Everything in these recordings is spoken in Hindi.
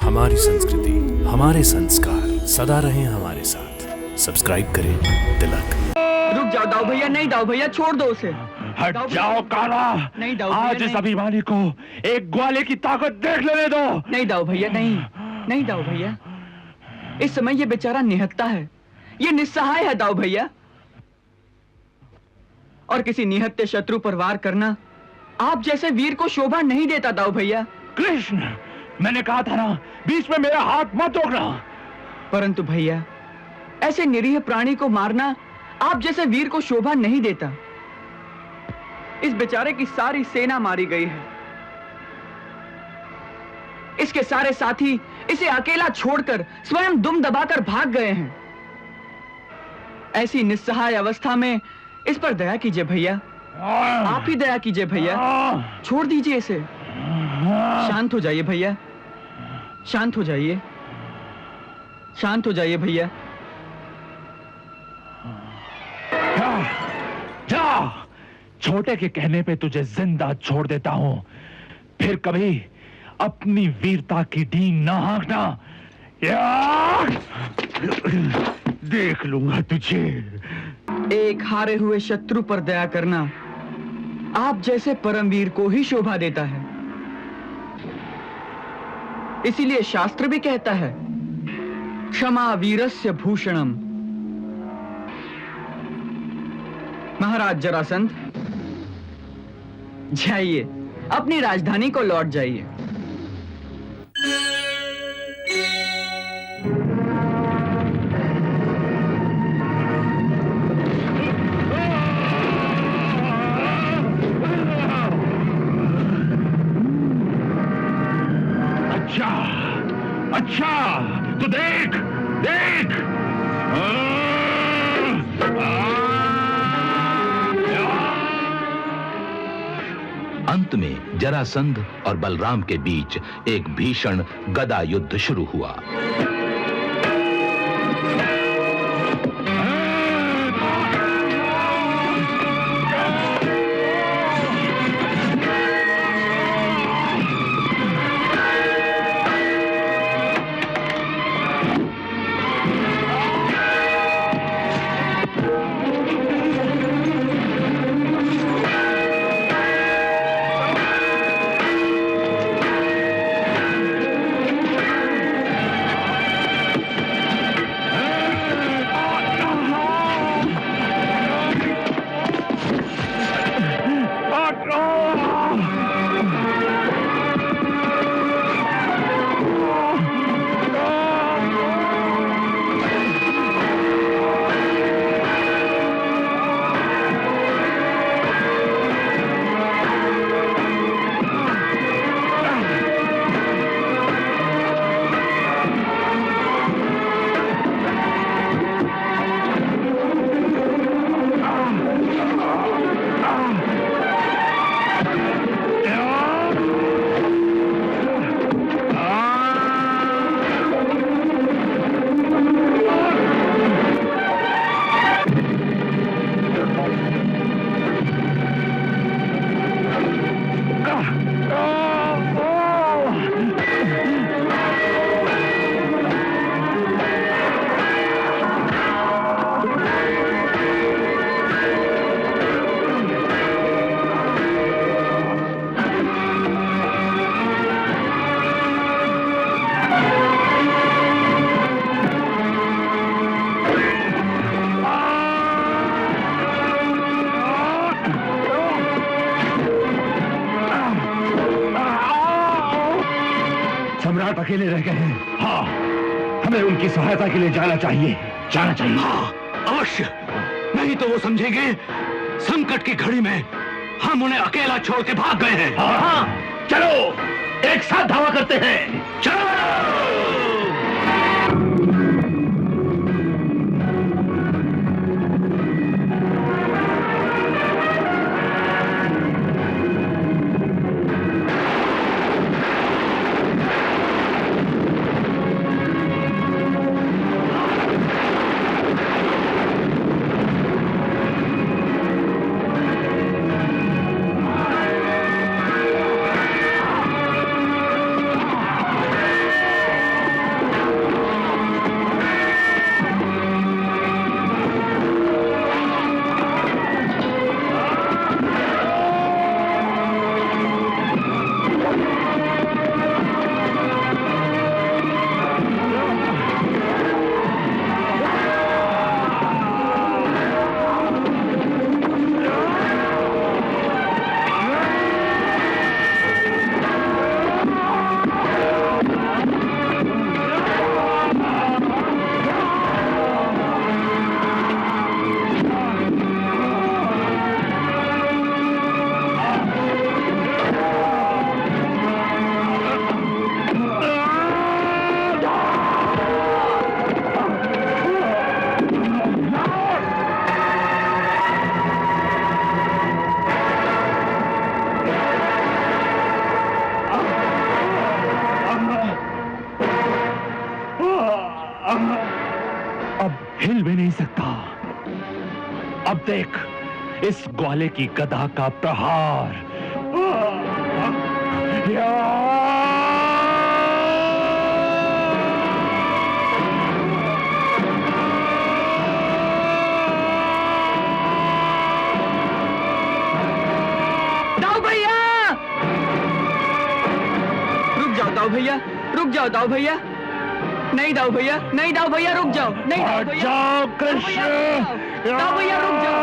हमारी संस्कृति, हमारे संस्कार सदा रहें हमारे साथ। सब्सक्राइब करें तिलक। रुक जाओ दाऊ भैया, नहीं दाऊ भैया, छोड़ दो उसे। हट जाओ काला। नहीं दाऊ भैया, आज इस नहीं। अभिमानी को एक ग्वाले की ताकत देख लेने दो। नहीं दाऊ भैया, नहीं नहीं दाऊ भैया, इस समय ये बेचारा निहत्था है, ये निस्सहाय है दाऊ भैया। और किसी निहत्थे शत्रु पर वार करना आप जैसे वीर को शोभा नहीं देता दाऊ भैया। कृष्ण, मैंने कहा था ना, बीच में मेरा हाथ मत रोकना। परंतु भैया, ऐसे निरीह प्राणी को मारना आप जैसे वीर को शोभा नहीं देता। इस बेचारे की सारी सेना मारी गई है, इसके सारे साथी इसे अकेला छोड़कर स्वयं दुम दबाकर भाग गए हैं। ऐसी निस्सहाय अवस्था में इस पर दया कीजिए भैया, आप ही दया कीजिए भैया, छोड़ दीजिए इसे। शांत हो जाइए भैया, शांत हो जाइए, शांत हो जाइए भैया। जा, छोटे के कहने पे तुझे जिंदा छोड़ देता हूं, फिर कभी अपनी वीरता की डींग ना हाँकना। देख लूंगा तुझे। एक हारे हुए शत्रु पर दया करना आप जैसे परमवीर को ही शोभा देता है। इसीलिए शास्त्र भी कहता है, क्षमा वीरस्य भूषणम। महाराज जरासंध, जाइए, अपनी राजधानी को लौट जाइए। अच्छा, तू देख देख। अंत में जरासंध और बलराम के बीच एक भीषण गदा युद्ध शुरू हुआ। सम्राट अकेले रह गए हैं। हाँ, हमें उनकी सहायता के लिए जाना चाहिए। जाना चाहिए। हाँ, अवश्य। नहीं तो वो समझेंगे संकट की घड़ी में हम उन्हें अकेला छोड़ के भाग गए हैं। हाँ, चलो एक साथ धावा करते हैं। चलो। अब हिल भी नहीं सकता। अब देख इस ग्वाले की गदा का प्रहार। दाऊ भैया, रुक जाओ दाऊ भैया, रुक जाओ दाऊ भैया। नहीं दाऊ भैया, नहीं दाऊ भैया, रुक जाओ। नहीं दाऊ हट भैया, जाओ कृष्ण। दाऊ भैया रुक जाओ।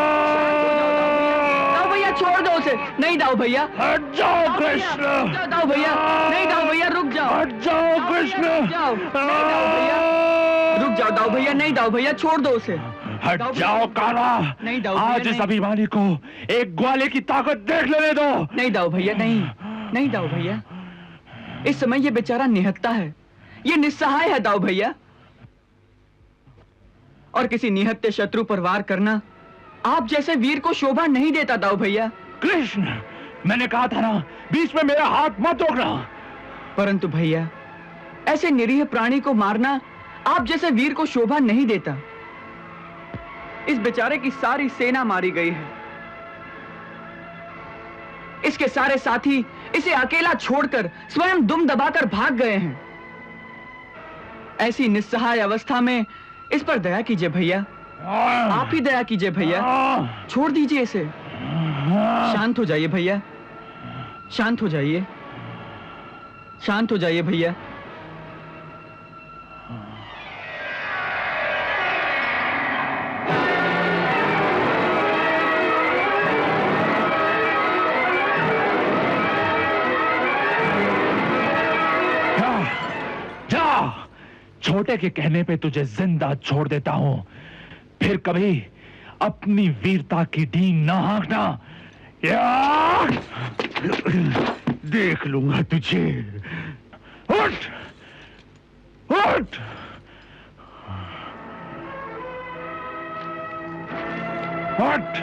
दाऊ भैया छोड़ दो उसे। नहीं दाऊ भैया, हट जाओ कृष्ण। दाऊ भैया, नहीं दाऊ भैया, रुक जाओ। हट जाओ कृष्ण। रुक जाओ, नहीं दाऊ भैया, रुक जाओ दाऊ भैया, नहीं दाऊ भैया, छोड़ दो उसे। हट जाओ काला। नहीं दाऊ भैया, आज इस नहीं। अभिमानी को एक ग्वाले की ताकत देख लेने दो। नहीं दाऊ भैया, नहीं, नहीं दाऊ भैया। इस समय ये बेचारा निहत्था है, ये निस्सहाय है दाऊ भैया। और किसी निहत्थे शत्रु पर वार करना आप जैसे वीर को शोभा नहीं देता दाऊ भैया। कृष्ण, मैंने कहा था ना, बीच में मेरा हाथ मत रोकना। परंतु भैया, ऐसे निरीह प्राणी को मारना आप जैसे वीर को शोभा नहीं देता। इस बेचारे की सारी सेना मारी गई है, इसके सारे साथी इसे अकेला छोड़कर स्वयं दुम दबाकर भाग गए हैं। ऐसी निस्सहाय अवस्था में इस पर दया कीजिए भैया, आप ही दया कीजिए भैया, छोड़ दीजिए इसे। शांत हो जाइए भैया, शांत हो जाइए, शांत हो जाइए भैया। छोटे के कहने पे तुझे जिंदा छोड़ देता हूं, फिर कभी अपनी वीरता की डींग ना हाँकना। देख लूंगा तुझे। उठ, उठ। उठ।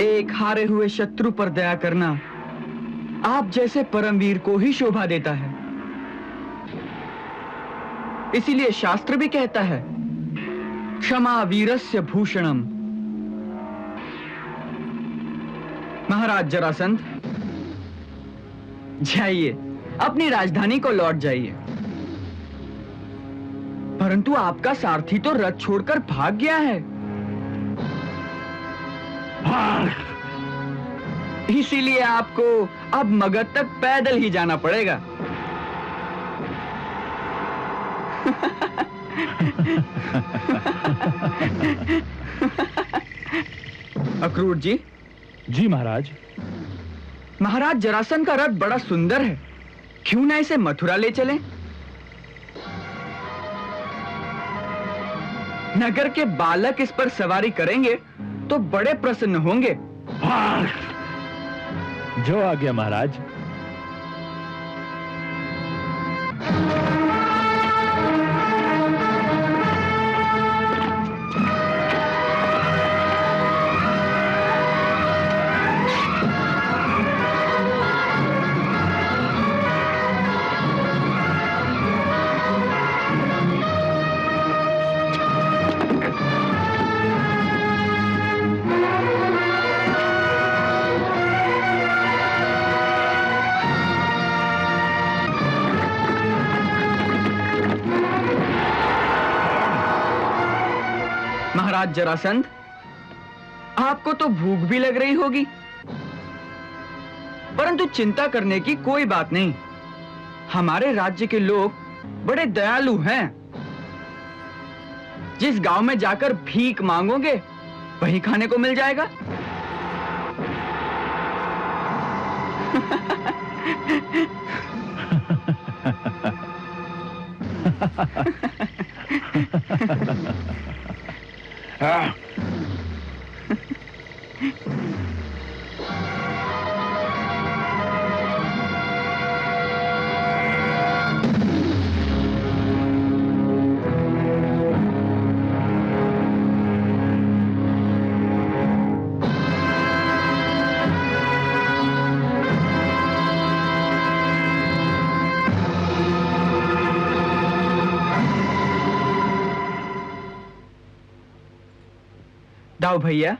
एक हारे हुए शत्रु पर दया करना आप जैसे परमवीर को ही शोभा देता है। इसीलिए शास्त्र भी कहता है, क्षमा वीरस्य भूषणम। महाराज जरासंध, जाइए, अपनी राजधानी को लौट जाइए। परंतु आपका सारथी तो रथ छोड़कर भाग गया है। इसीलिए आपको अब मगध तक पैदल ही जाना पड़ेगा। अक्रूर जी। जी महाराज। महाराज जरासंध का रथ बड़ा सुंदर है, क्यों ना इसे मथुरा ले चलें? नगर के बालक इस पर सवारी करेंगे तो बड़े प्रसन्न होंगे। जो आ गया महाराज। महाराज जरासंध, आपको तो भूख भी लग रही होगी, परंतु चिंता करने की कोई बात नहीं। हमारे राज्य के लोग बड़े दयालु हैं। जिस गांव में जाकर भीख मांगोगे वहीं खाने को मिल जाएगा। दाऊ भैया,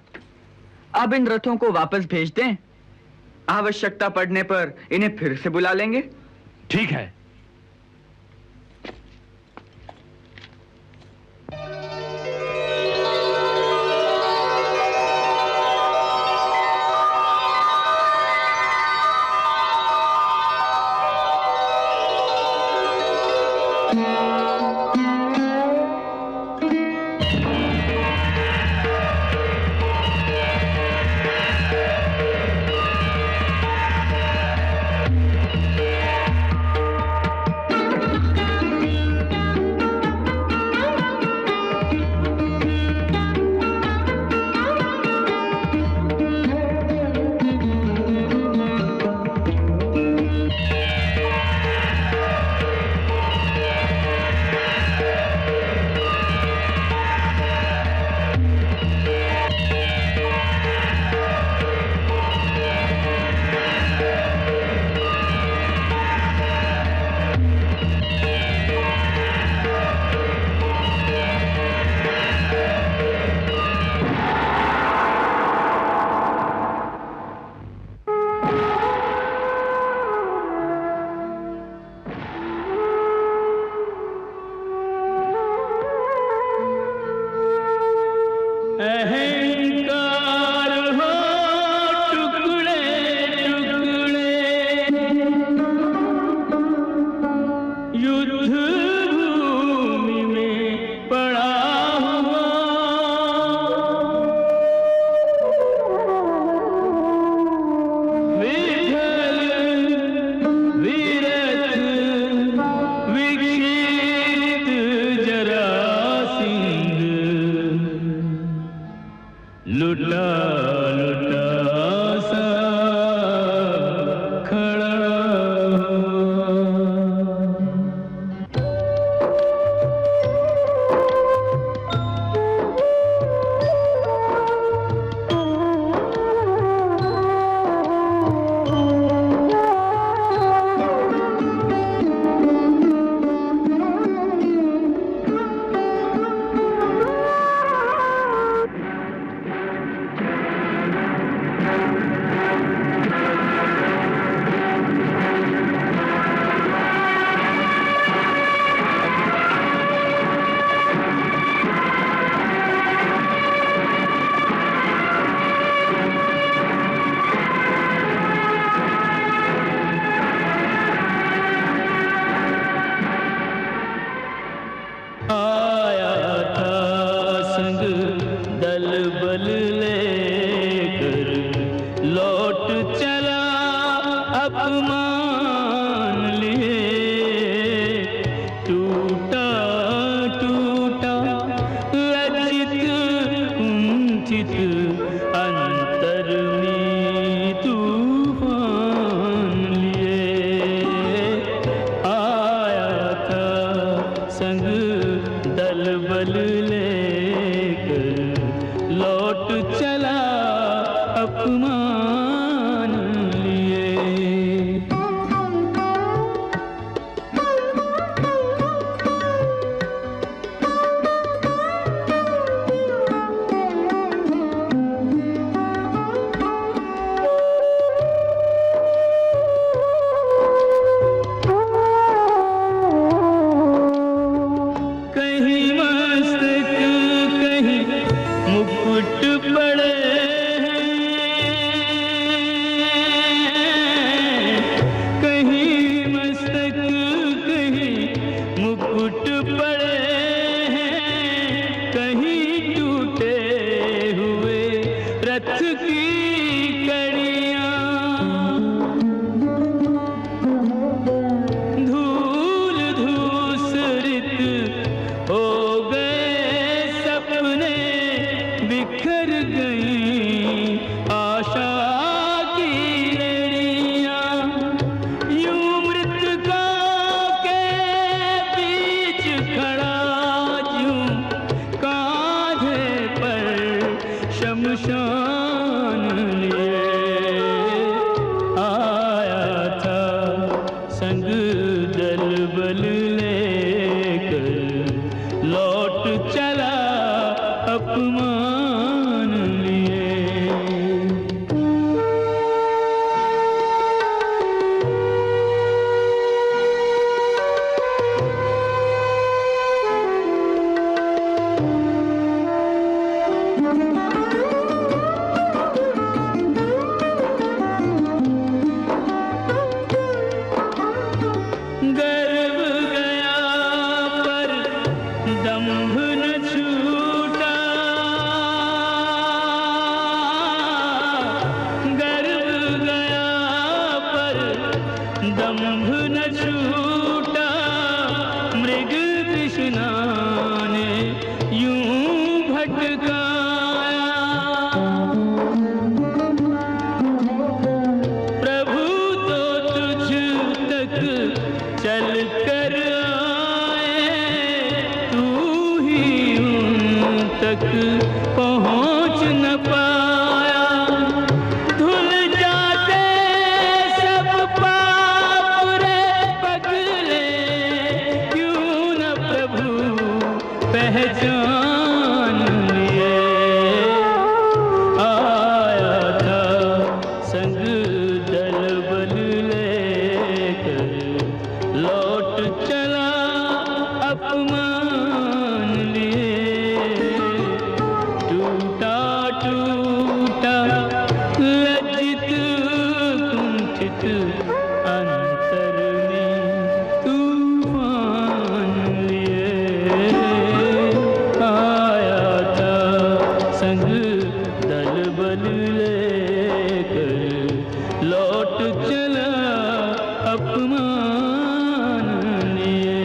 अब इन रथों को वापस भेज दें। आवश्यकता पड़ने पर इन्हें फिर से बुला लेंगे। ठीक है। गर्व गया पर दंभ न छूटा, गर्व गया पर दंभ न छूटा, मृग तृष्णा ने यूं भटकाया। प्रभु तो तुझ तक चल कर आए, तू ही उन तक पहुँच न पाया। धुल जाते सब पाप रे पगले, क्यों न प्रभु पहचान लिए। आया था संग दल बल लेकर, लौट चला अपमान लिए। टूटा टूटा लज्जित कुंठित अंतर में तूफान लिए। आया था संग दल बल लेकर, लौट चला अपमान लिए।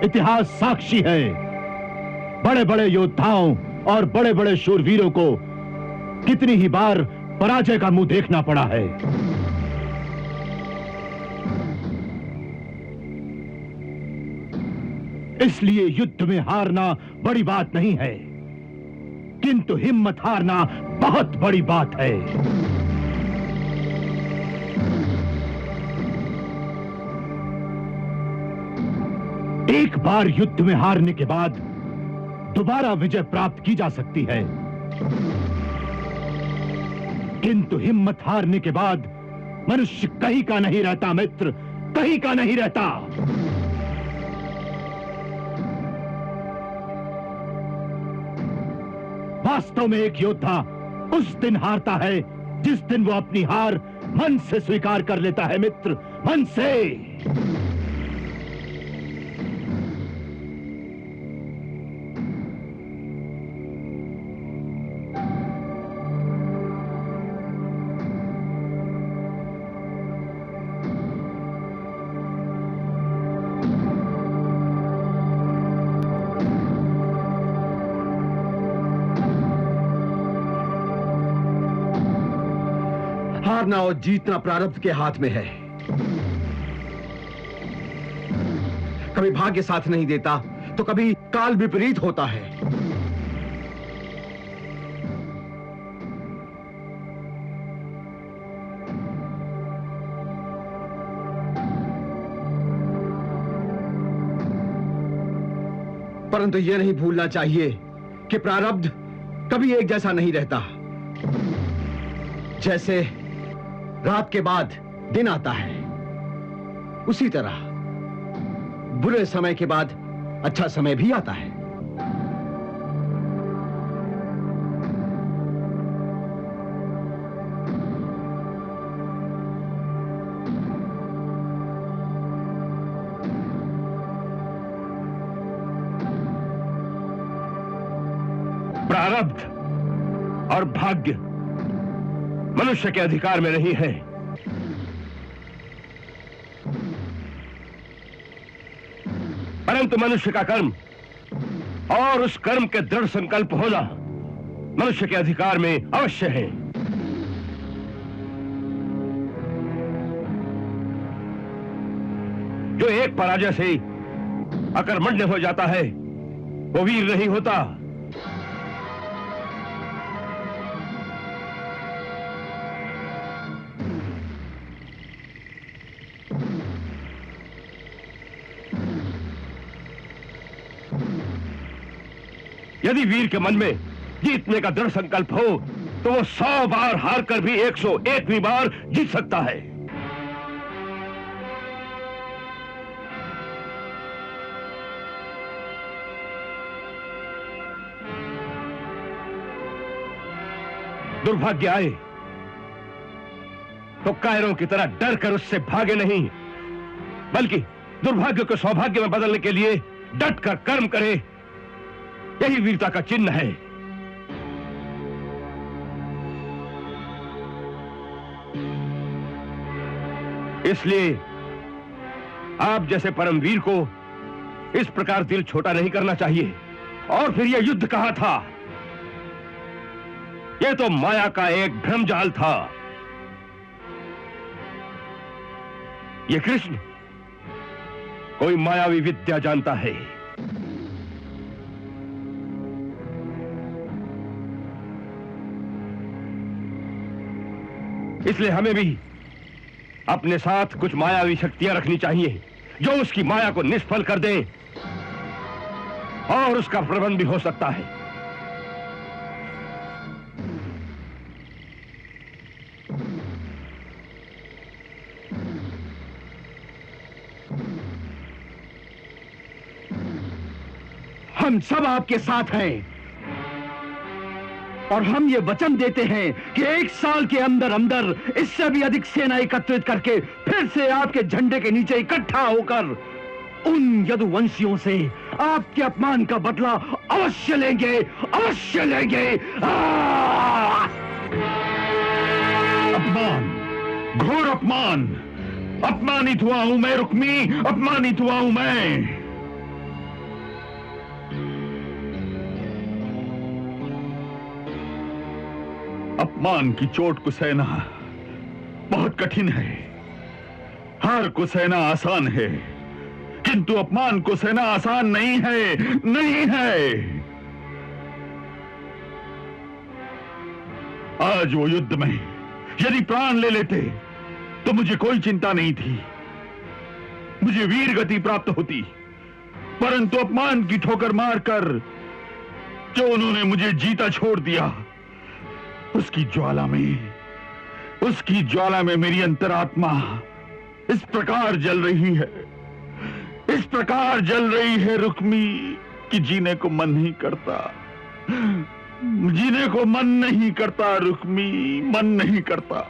इतिहास साक्षी है, बड़े बड़े योद्धाओं और बड़े बड़े शूरवीरों को कितनी ही बार पराजय का मुंह देखना पड़ा है। इसलिए युद्ध में हारना बड़ी बात नहीं है, किंतु हिम्मत हारना बहुत बड़ी बात है। एक बार युद्ध में हारने के बाद दोबारा विजय प्राप्त की जा सकती है, किंतु हिम्मत हारने के बाद मनुष्य कहीं का नहीं रहता मित्र, कहीं का नहीं रहता। वास्तव में एक योद्धा उस दिन हारता है जिस दिन वो अपनी हार मन से स्वीकार कर लेता है मित्र, मन से। हारना और जीतना प्रारब्ध के हाथ में है। कभी भाग्य साथ नहीं देता तो कभी काल विपरीत होता है। परंतु यह नहीं भूलना चाहिए कि प्रारब्ध कभी एक जैसा नहीं रहता। जैसे रात के बाद दिन आता है, उसी तरह बुरे समय के बाद अच्छा समय भी आता है। प्रारब्ध और भाग्य मनुष्य के अधिकार में नहीं है। परंतु मनुष्य का कर्म और उस कर्म के दृढ़ संकल्प होना मनुष्य के अधिकार में अवश्य है। जो एक पराजय से अकर्मण्य हो जाता है वो वीर नहीं होता। यदि वीर के मन में जीतने का दृढ़ संकल्प हो तो वो 100 बार हार कर भी 101वीं बार जीत सकता है। दुर्भाग्य आए तो कायरों की तरह डर कर उससे भागे नहीं, बल्कि दुर्भाग्य को सौभाग्य में बदलने के लिए डट कर कर्म करे। यही वीरता का चिन्ह है। इसलिए आप जैसे परमवीर को इस प्रकार दिल छोटा नहीं करना चाहिए। और फिर यह युद्ध कहा था, यह तो माया का एक भ्रमजाल था। यह कृष्ण कोई मायावी विद्या जानता है। इसलिए हमें भी अपने साथ कुछ मायावी शक्तियां रखनी चाहिए जो उसकी माया को निष्फल कर दें, और उसका प्रबंध भी हो सकता है। हम सब आपके साथ हैं और हम ये वचन देते हैं कि 1 साल के अंदर अंदर इससे भी अधिक सेना एकत्रित करके फिर से आपके झंडे के नीचे इकट्ठा होकर उन यदुवंशियों से आपके अपमान का बदला अवश्य लेंगे, अवश्य लेंगे। अपमान, घोर अपमान। अपमानित हुआ हूं मैं रुक्मी, अपमानित हुआ हूं मैं। अपमान की चोट को सहना बहुत कठिन है। हार को सहना आसान है, किंतु अपमान को सहना आसान नहीं है, नहीं है। आज वो युद्ध में यदि प्राण ले लेते तो मुझे कोई चिंता नहीं थी, मुझे वीर गति प्राप्त होती। परंतु अपमान की ठोकर मारकर जो उन्होंने मुझे जीता छोड़ दिया, उसकी ज्वाला में मेरी अंतरात्मा इस प्रकार जल रही है, इस प्रकार जल रही है रुक्मी कि जीने को मन नहीं करता, जीने को मन नहीं करता रुक्मी, मन नहीं करता।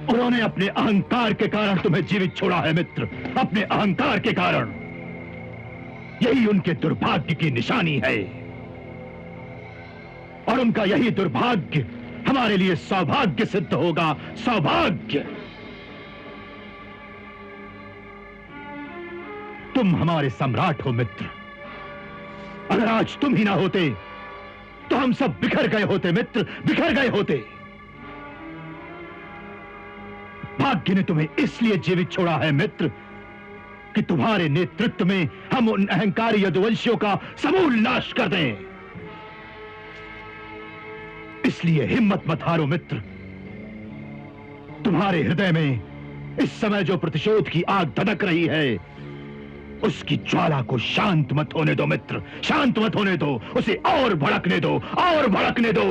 उन्होंने अपने अहंकार के कारण तुम्हें जीवित छोड़ा है मित्र, अपने अहंकार के कारण। यही उनके दुर्भाग्य की निशानी है, और उनका यही दुर्भाग्य हमारे लिए सौभाग्य सिद्ध होगा, सौभाग्य। तुम हमारे सम्राट हो मित्र, अगर आज तुम ही ना होते तो हम सब बिखर गए होते मित्र, बिखर गए होते। भाग्य ने तुम्हें इसलिए जीवित छोड़ा है मित्र कि तुम्हारे नेतृत्व में हम उन अहंकारी यदुवंशियों का समूल नाश कर दें। इसलिए हिम्मत मत हारो मित्र। तुम्हारे हृदय में इस समय जो प्रतिशोध की आग धधक रही है, उसकी ज्वाला को शांत मत होने दो मित्र, शांत मत होने दो। उसे और भड़कने दो, और भड़कने दो।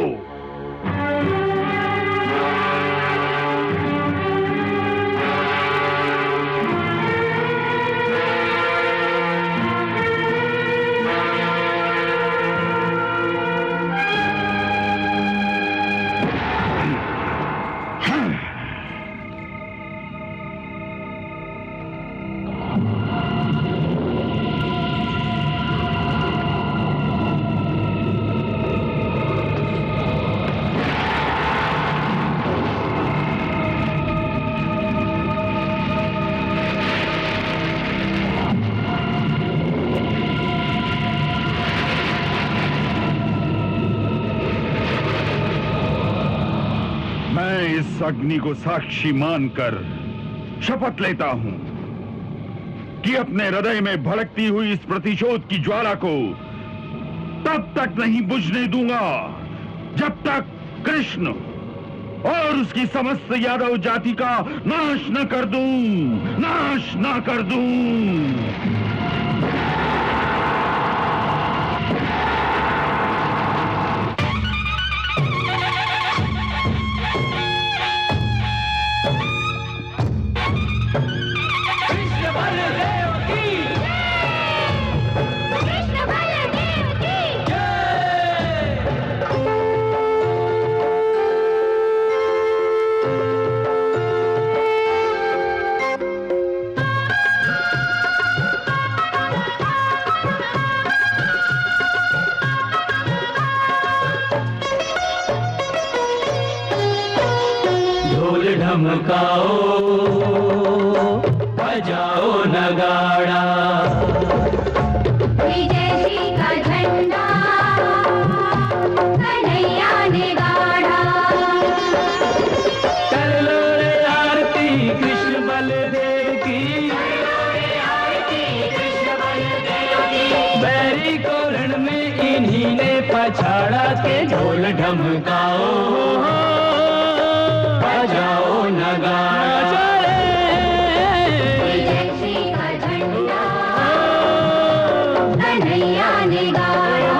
इस अग्नि को साक्षी मानकर शपथ लेता हूं कि अपने हृदय में भड़कती हुई इस प्रतिशोध की ज्वाला को तब तक नहीं बुझने दूंगा जब तक कृष्ण और उसकी समस्त यादव जाति का नाश न कर दूं, नाश न कर दूं। धमकाओ बजाओ नगाड़ा, विजय श्री का झंडा कन्हैया ने गाड़ा। कर लो रे आरती कृष्ण बलदेव की, कृष्ण बलदेव की। बैरी को रण में इन्हीं ने पछाड़ा के ढोल ढमकाओ बजाओ नगाड़ा। विजय श्री का झंडा कन्हैया ने गाड़ा।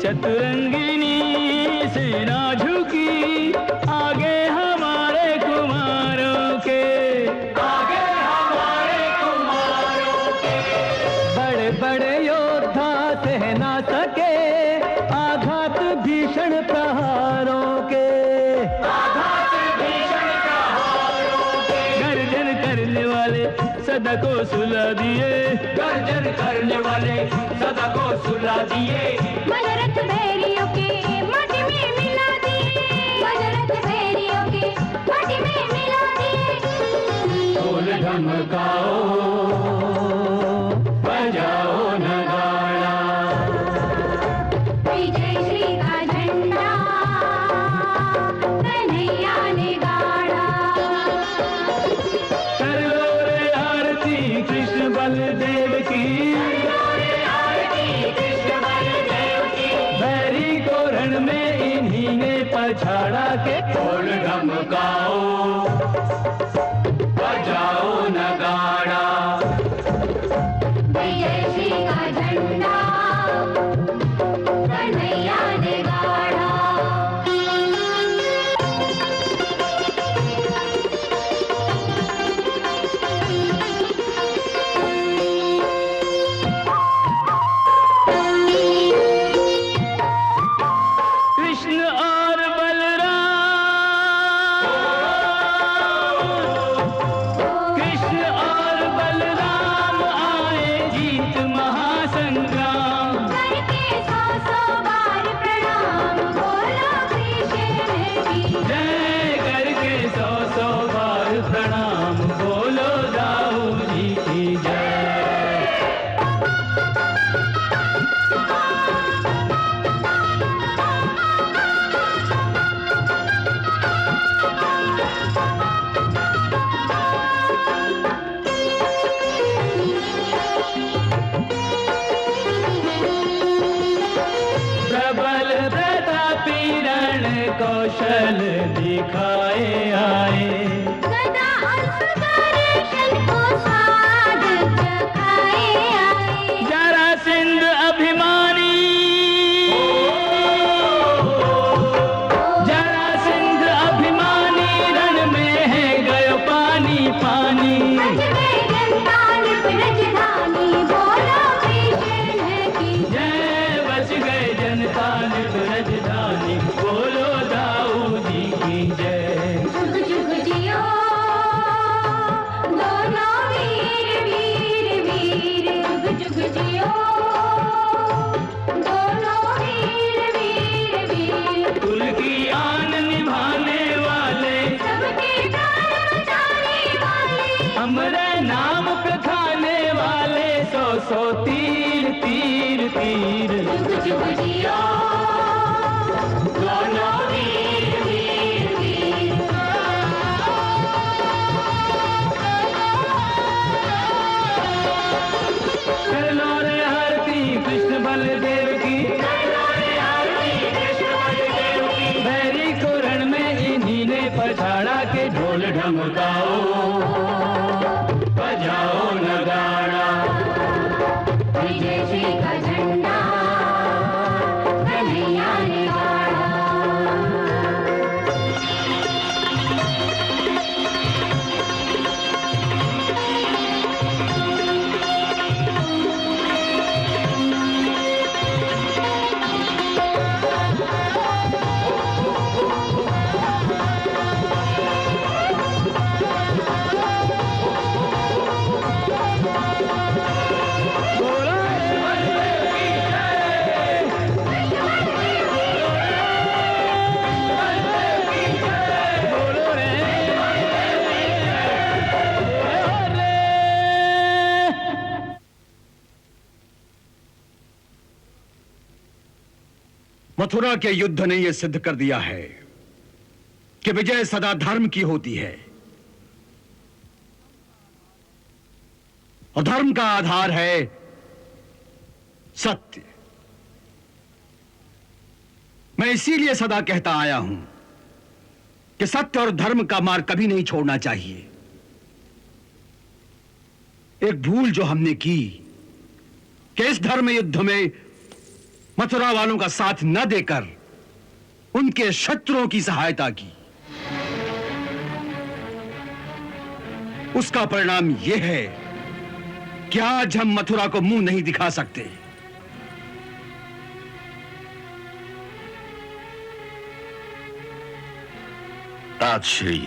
चतुरंगिनी सेना झुकी आगे हमारे कुमारों के, आगे हमारे कुमारों के। बड़े बड़े योद्धा सह ना सके आघात भीषण प्रहारों के, आघात भीषण प्रहारों के। गर्जन करने वाले सदा को सुला दिए, गर्जन करने वाले सदा को सुला दिए। मनरथ भैरियों के माटी में मिला दिए, मनरथ भैरियों के माटी में मिला दिए। ढोल ढमकाओ बजाओ नगाड़ा, विजय श्री का झंडा कन्हैया ने गाड़ा। कर लो रे आरती कृष्ण बलदेव की, बैरी को रण में इन्हीं ने पछाड़ा के ढोल ढमकाओ बजाओ नगाड़ा। विजय श्री का झंडा कन्हैया ने गाड़ा। कृष्ण और बलराम, कृष्ण और प्रबल प्रतापी रण कौशल दिखाए आए, गदा और सुदर्शन को स्वाद चखाए आए। जरासंध अभिमानी, जरासंध अभिमानी रण में है गयो पानी पानी। बच गए जनता निप राजधानी, बोलो कृष्ण की जय, बच गए जनता निप राजधानी, बोलो दाऊ जी की जय। जुग जुग जियो दोनों वीर वीर वीर, जुग जुग जियो दोनों वीर वीर वीर। कुल की आन निभाने वाले, सबके प्राण बचाने वाले, हमरे नाम पे खाने वाले, सौ सौ तीर तीर तीर। जुग जुग जियो दोनों वीर वीर वीर। कर लो रे आरती कृष्ण बलदेव की, भैरी को रण में इन्हीं ने पछाड़ा के ढोल ढमकाओ, बजाओ नगाड़ा। विजय श्री का झंडा कन्हैया ने गाड़ा। मथुरा के युद्ध ने यह सिद्ध कर दिया है कि विजय सदा धर्म की होती है, और धर्म का आधार है सत्य। मैं इसीलिए सदा कहता आया हूं कि सत्य और धर्म का मार्ग कभी नहीं छोड़ना चाहिए। एक भूल जो हमने की कि इस धर्म युद्ध में मथुरा वालों का साथ न देकर उनके शत्रुओं की सहायता की, उसका परिणाम यह है कि आज हम मथुरा को मुंह नहीं दिखा सकते। तातश्री,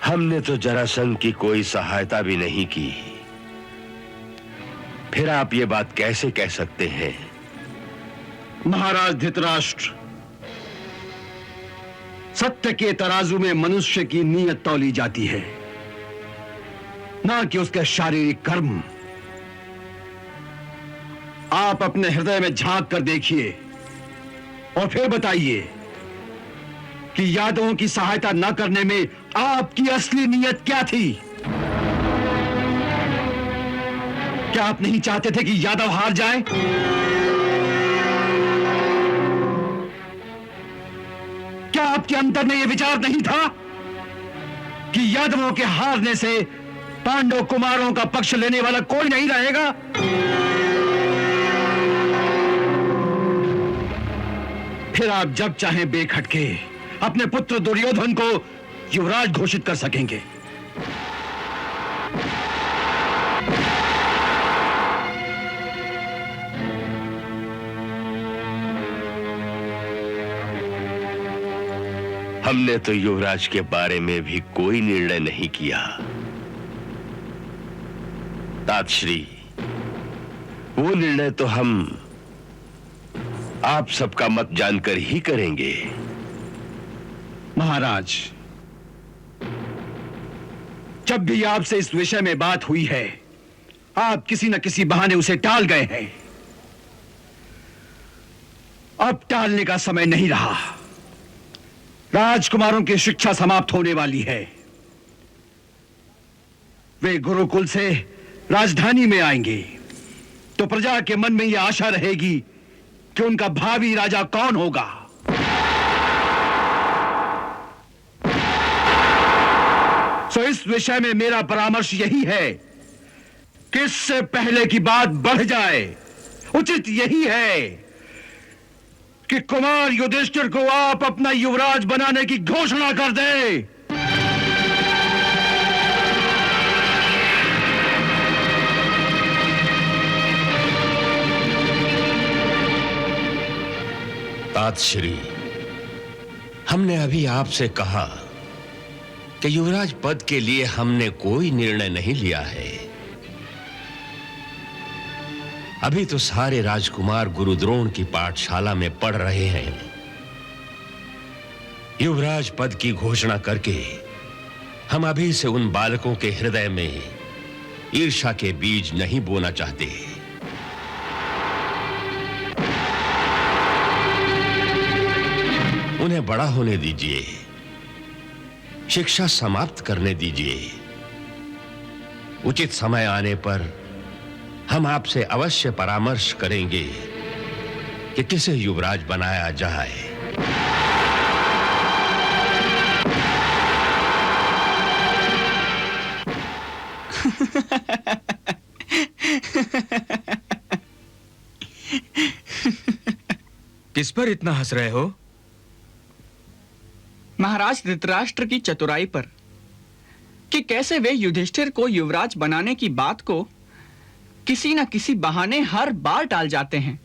हमने तो जरासंध की कोई सहायता भी नहीं की, फिर आप ये बात कैसे कह सकते हैं? महाराज धृतराष्ट्र, सत्य के तराजू में मनुष्य की नीयत तौली जाती है, ना कि उसके शारीरिक कर्म। आप अपने हृदय में झांक कर देखिए और फिर बताइए कि यादवों की सहायता न करने में आपकी असली नीयत क्या थी? क्या आप नहीं चाहते थे कि यादव हार जाए? क्या आपके अंदर में यह विचार नहीं था कि यादवों के हारने से पांडव कुमारों का पक्ष लेने वाला कोई नहीं रहेगा? फिर आप जब चाहें बेखटके अपने पुत्र दुर्योधन को युवराज घोषित कर सकेंगे। हमने तो युवराज के बारे में भी कोई निर्णय नहीं किया। तातश्री, वो निर्णय तो हम आप सबका मत जानकर ही करेंगे। महाराज, जब भी आपसे इस विषय में बात हुई है, आप किसी न किसी बहाने उसे टाल गए हैं। अब टालने का समय नहीं रहा। राजकुमारों की शिक्षा समाप्त होने वाली है। वे गुरुकुल से राजधानी में आएंगे तो प्रजा के मन में यह आशा रहेगी कि उनका भावी राजा कौन होगा। सो इस विषय में मेरा परामर्श यही है कि इससे पहले की बात बढ़ जाए, उचित यही है कि कुमार युधिष्ठिर को आप अपना युवराज बनाने की घोषणा कर दें। तातश्री, हमने अभी आपसे कहा कि युवराज पद के लिए हमने कोई निर्णय नहीं लिया है। अभी तो सारे राजकुमार गुरुद्रोण की पाठशाला में पढ़ रहे हैं। युवराज पद की घोषणा करके हम अभी से उन बालकों के हृदय में ईर्ष्या के बीज नहीं बोना चाहते। उन्हें बड़ा होने दीजिए, शिक्षा समाप्त करने दीजिए। उचित समय आने पर हम आपसे अवश्य परामर्श करेंगे कि किसे युवराज बनाया जाए। किस पर इतना हंस रहे हो? महाराज धृतराष्ट्र की चतुराई पर कि कैसे वे युधिष्ठिर को युवराज बनाने की बात को किसी न किसी बहाने हर बार टाल जाते हैं,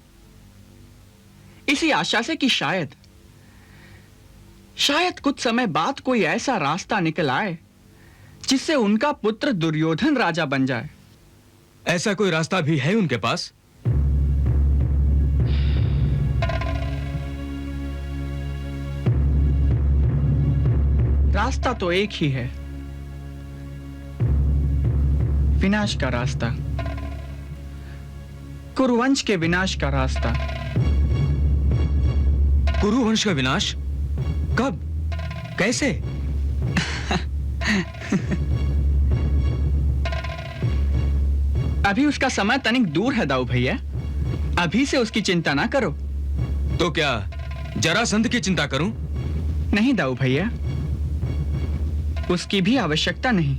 इसी आशा से कि शायद कुछ समय बाद कोई ऐसा रास्ता निकल आए जिससे उनका पुत्र दुर्योधन राजा बन जाए। ऐसा कोई रास्ता भी है उनके पास? रास्ता तो एक ही है, विनाश का रास्ता, कुरुवंश के विनाश का रास्ता। कुरुवंश का विनाश? कब? कैसे? अभी उसका समय तनिक दूर है दाऊ भैया, अभी से उसकी चिंता ना करो। तो क्या जरासंध की चिंता करूं? नहीं दाऊ भैया, उसकी भी आवश्यकता नहीं,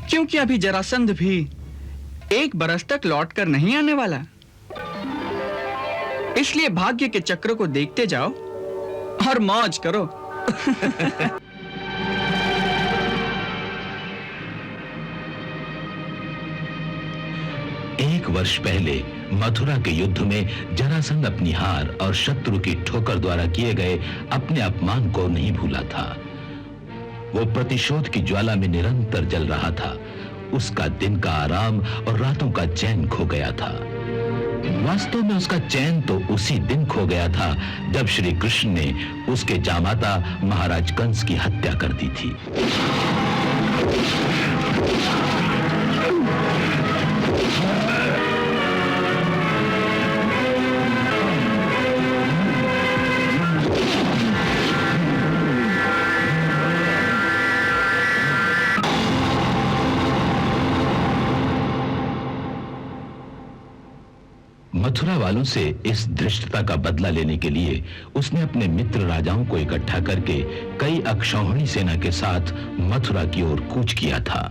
क्योंकि अभी जरासंध भी 1 बरस तक लौटकर नहीं आने वाला। इसलिए भाग्य के चक्र को देखते जाओ और मौज करो। 1 वर्ष पहले मथुरा के युद्ध में जरासंध अपनी हार और शत्रु की ठोकर द्वारा किए गए अपने अपमान को नहीं भूला था। वो प्रतिशोध की ज्वाला में निरंतर जल रहा था। उसका दिन का आराम और रातों का चैन खो गया था। वास्तव में उसका चैन तो उसी दिन खो गया था जब श्री कृष्ण ने उसके जामाता महाराज कंस की हत्या कर दी थी। मथुरा वालों से इस धृष्टता का बदला लेने के लिए उसने अपने मित्र राजाओं को इकट्ठा करके कई अक्षौहिणी सेना के साथ मथुरा की ओर कूच किया था।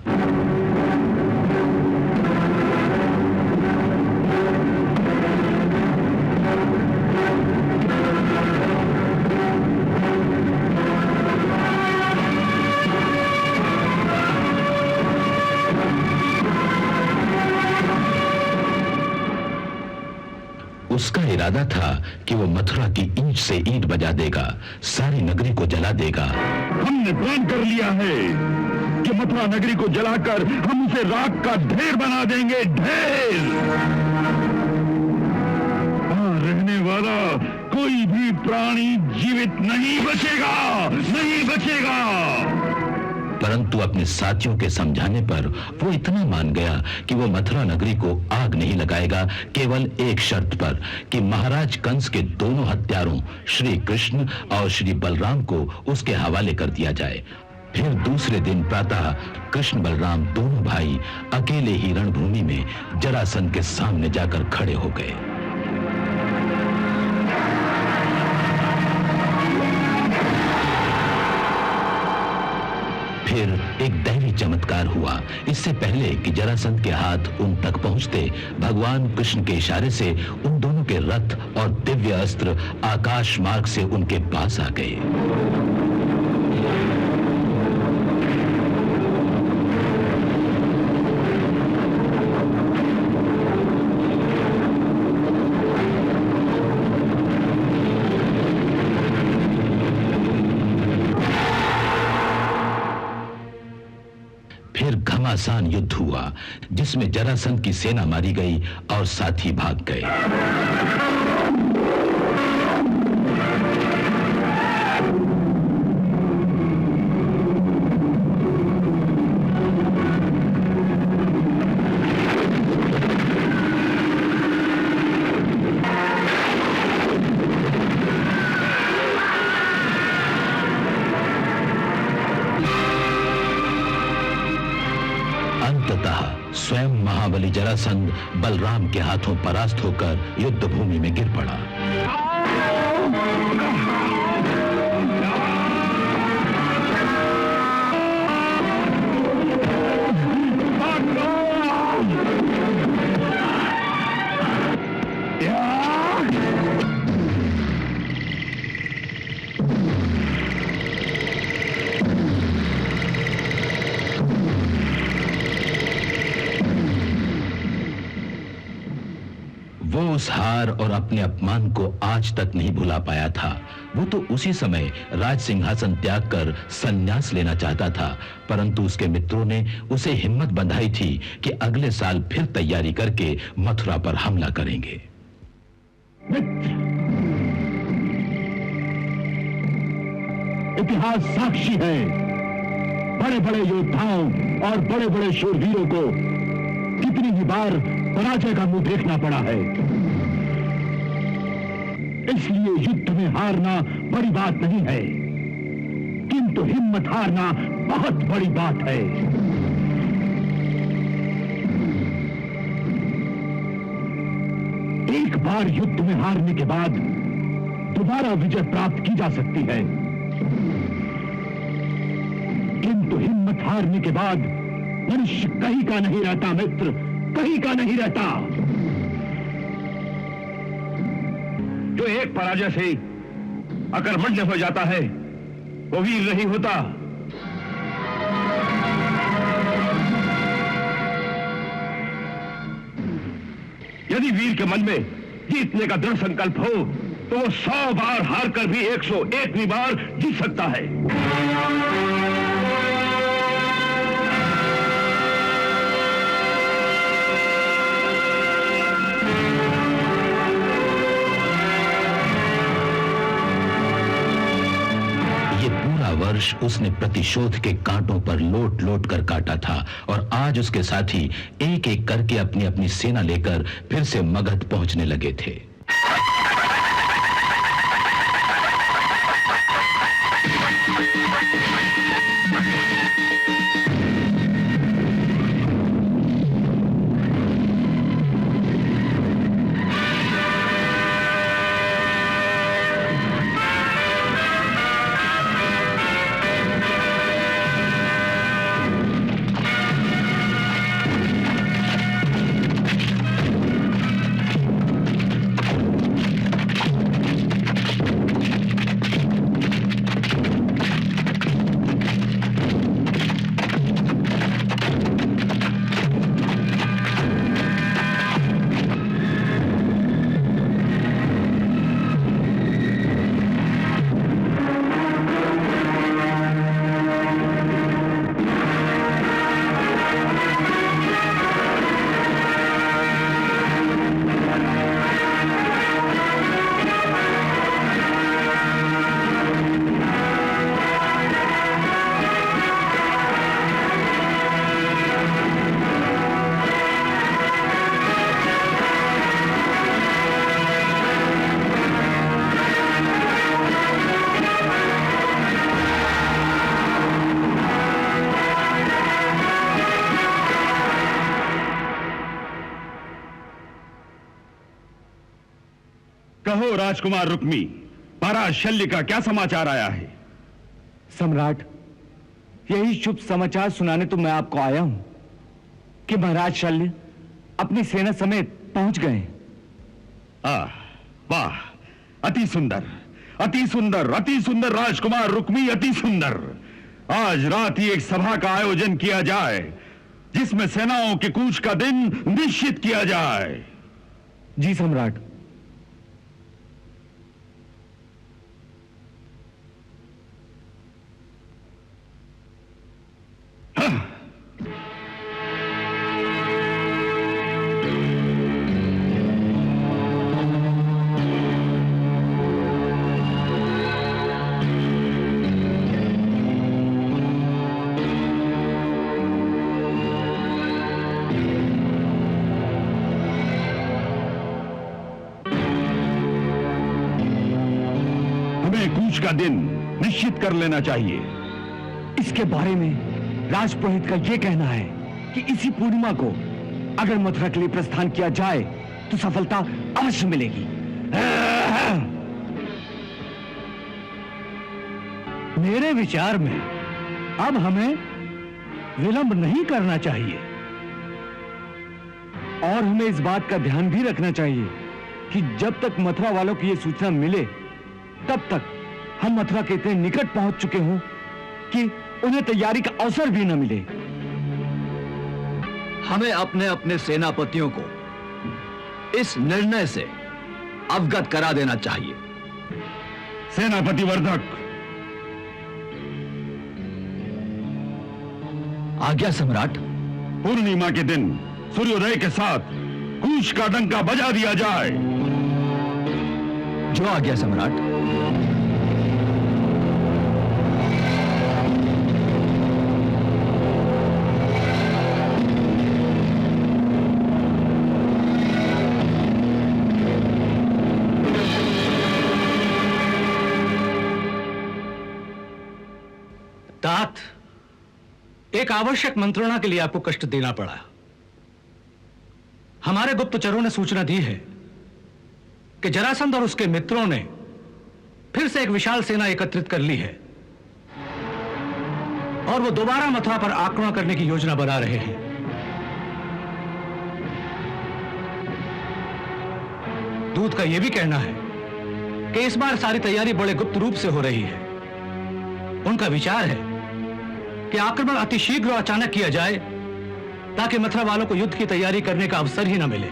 उसका इरादा था कि वो मथुरा की ईंट से ईंट बजा देगा, सारी नगरी को जला देगा। हमने प्लान कर लिया है कि मथुरा नगरी को जलाकर हम उसे राख का ढेर बना देंगे, ढेर। वहां रहने वाला कोई भी प्राणी जीवित नहीं बचेगा, नहीं बचेगा। परंतु अपने साथियों के समझाने पर वो इतना मान गया कि वो मथुरा नगरी को आग नहीं लगाएगा, केवल एक शर्त पर कि महाराज कंस के दोनों हत्यारों श्री कृष्ण और श्री बलराम को उसके हवाले कर दिया जाए। फिर दूसरे दिन प्रातः कृष्ण बलराम दोनों भाई अकेले ही रणभूमि में जरासंध के सामने जाकर खड़े हो गए। फिर एक दैवी चमत्कार हुआ। इससे पहले कि जरासंध के हाथ उन तक पहुंचते, भगवान कृष्ण के इशारे से उन दोनों के रथ और दिव्य अस्त्र आकाश मार्ग से उनके पास आ गए। फिर घमासान युद्ध हुआ जिसमें जरासंध की सेना मारी गई और साथी भाग गए। स्वयं महाबली जरासंध बलराम के हाथों परास्त होकर युद्ध भूमि में गिर पड़ा। वो उस हार और अपने अपमान को आज तक नहीं भुला पाया था। वो तो उसी समय राज सिंहासन त्याग कर संन्यास लेना चाहता था, परंतु उसके मित्रों ने उसे हिम्मत बंधाई थी कि अगले साल फिर तैयारी करके मथुरा पर हमला करेंगे। इतिहास साक्षी है, बड़े बड़े योद्धाओं और बड़े बड़े शूरवीरों को कितनी ही बार पराजय का मुंह देखना पड़ा है। इसलिए युद्ध में हारना बड़ी बात नहीं है, किंतु हिम्मत हारना बहुत बड़ी बात है। एक बार युद्ध में हारने के बाद दोबारा विजय प्राप्त की जा सकती है, किंतु हिम्मत हारने के बाद मनुष्य कहीं का नहीं रहता मित्र, कहीं का नहीं रहता। जो एक पराजय से अकर्मण्य हो जाता है वो वीर नहीं होता। यदि वीर के मन में जीतने का दृढ़ संकल्प हो तो वो 100 बार हार कर भी 101वीं बार जीत सकता है। वर्ष उसने प्रतिशोध के कांटों पर लोट लोट कर काटा था और आज उसके साथी एक एक करके अपनी अपनी सेना लेकर फिर से मगध पहुंचने लगे थे। कहो राजकुमार रुक्मी, महाराज शल्य का क्या समाचार आया है? सम्राट, यही शुभ समाचार सुनाने तो मैं आपको आया हूं कि महाराज शल्य अपनी सेना समेत पहुंच गए। वाह, अति सुंदर, अति सुंदर, अति सुंदर राजकुमार रुक्मी, अति सुंदर। आज रात ही एक सभा का आयोजन किया जाए जिसमें सेनाओं के कूच का दिन निश्चित किया जाए। जी सम्राट। कूच का दिन निश्चित कर लेना चाहिए। इसके बारे में राजपुरोहित का यह कहना है कि इसी पूर्णिमा को अगर मथुरा के लिए प्रस्थान किया जाए तो सफलता अवश्य मिलेगी। मेरे विचार में अब हमें विलंब नहीं करना चाहिए और हमें इस बात का ध्यान भी रखना चाहिए कि जब तक मथुरा वालों की यह सूचना मिले तब तक हम मथुरा के इतने निकट पहुंच चुके हों कि उन्हें तैयारी का अवसर भी न मिले। हमें अपने अपने सेनापतियों को इस निर्णय से अवगत करा देना चाहिए। सेनापति वर्धक। आज्ञा सम्राट। पूर्णिमा के दिन सूर्योदय के साथ कूच का डंका बजा दिया जाए। जो आज्ञा सम्राट। तात, एक आवश्यक मंत्रणा के लिए आपको कष्ट देना पड़ा। हमारे गुप्तचरों ने सूचना दी है कि जरासंध और उसके मित्रों ने फिर से एक विशाल सेना एकत्रित कर ली है और वो दोबारा मथुरा पर आक्रमण करने की योजना बना रहे हैं। दूत का यह भी कहना है कि इस बार सारी तैयारी बड़े गुप्त रूप से हो रही है। उनका विचार है कि आक्रमण अति शीघ्र और अचानक किया जाए ताकि मथुरा वालों को युद्ध की तैयारी करने का अवसर ही न मिले।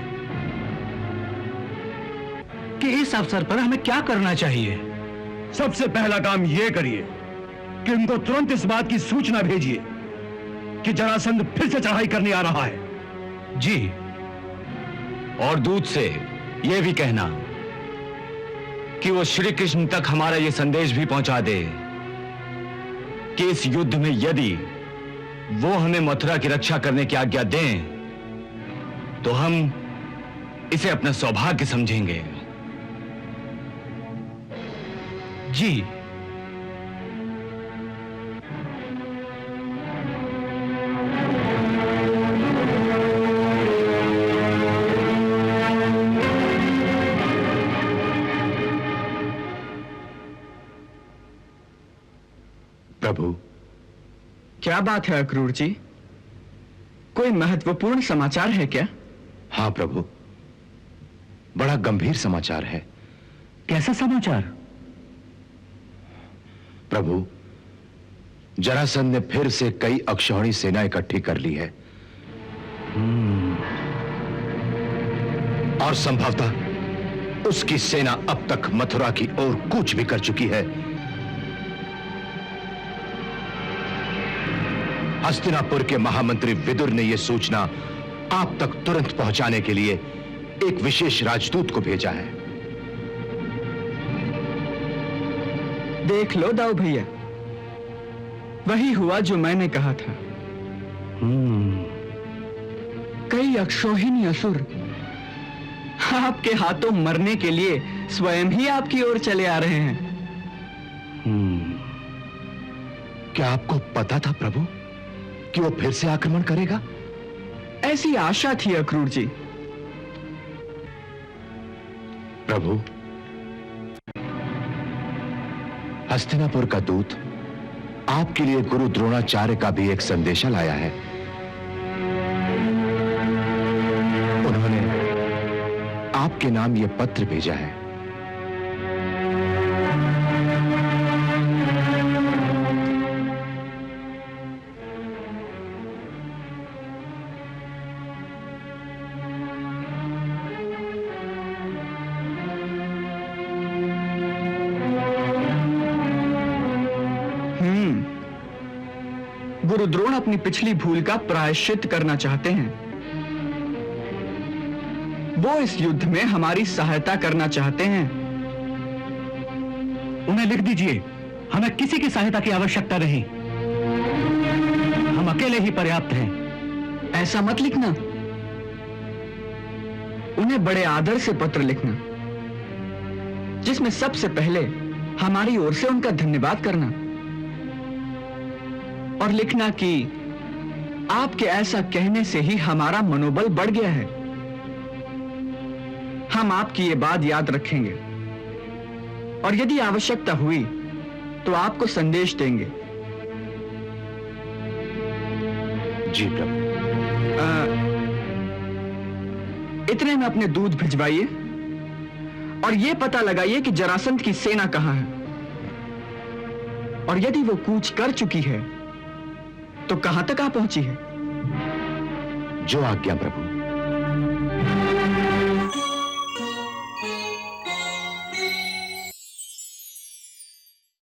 कि इस अवसर पर हमें क्या करना चाहिए? सबसे पहला काम यह करिए कि उनको तुरंत इस बात की सूचना भेजिए कि जरासंध फिर से चढ़ाई करने आ रहा है। जी। और दूत से यह भी कहना कि वो श्री कृष्ण तक हमारा यह संदेश भी पहुंचा दे कि इस युद्ध में यदि वो हमें मथुरा की रक्षा करने की आज्ञा दें तो हम इसे अपना सौभाग्य समझेंगे। जी। प्रभु। क्या बात है अक्रूर जी? कोई महत्वपूर्ण समाचार है क्या? हाँ प्रभु, बड़ा गंभीर समाचार है। कैसा समाचार? प्रभु, जरासंध ने फिर से कई अक्षौहिणी सेना इकट्ठी कर ली है और संभवतः उसकी सेना अब तक मथुरा की ओर कूच भी कर चुकी है। हस्तिनापुर के महामंत्री विदुर ने यह सूचना आप तक तुरंत पहुंचाने के लिए एक विशेष राजदूत को भेजा है। देख लो दाऊ भैया, वही हुआ जो मैंने कहा था। कई अक्षौहिणी असुर आपके हाथों मरने के लिए स्वयं ही आपकी ओर चले आ रहे हैं। क्या आपको पता था प्रभु कि वो फिर से आक्रमण करेगा? ऐसी आशा थी अक्रूर जी। प्रभु, हस्तिनापुर का दूत आपके लिए गुरु द्रोणाचार्य का भी एक संदेशा लाया है। उन्होंने आपके नाम यह पत्र भेजा है। गुरु द्रोण अपनी पिछली भूल का प्रायश्चित करना चाहते हैं। वो इस युद्ध में हमारी सहायता करना चाहते हैं। उन्हें लिख दीजिए, हमें किसी की सहायता की आवश्यकता नहीं, हम अकेले ही पर्याप्त हैं। ऐसा मत लिखना। उन्हें बड़े आदर से पत्र लिखना, जिसमें सबसे पहले हमारी ओर से उनका धन्यवाद करना, और लिखना कि आपके ऐसा कहने से ही हमारा मनोबल बढ़ गया है। हम आपकी ये बात याद रखेंगे और यदि आवश्यकता हुई तो आपको संदेश देंगे। जी प्रभु। इतने में अपने दूध भिजवाइए और यह पता लगाइए कि जरासंध की सेना कहां है, और यदि वो कूच कर चुकी है तो कहां तक आ पहुंची है। जो आज्ञा प्रभु।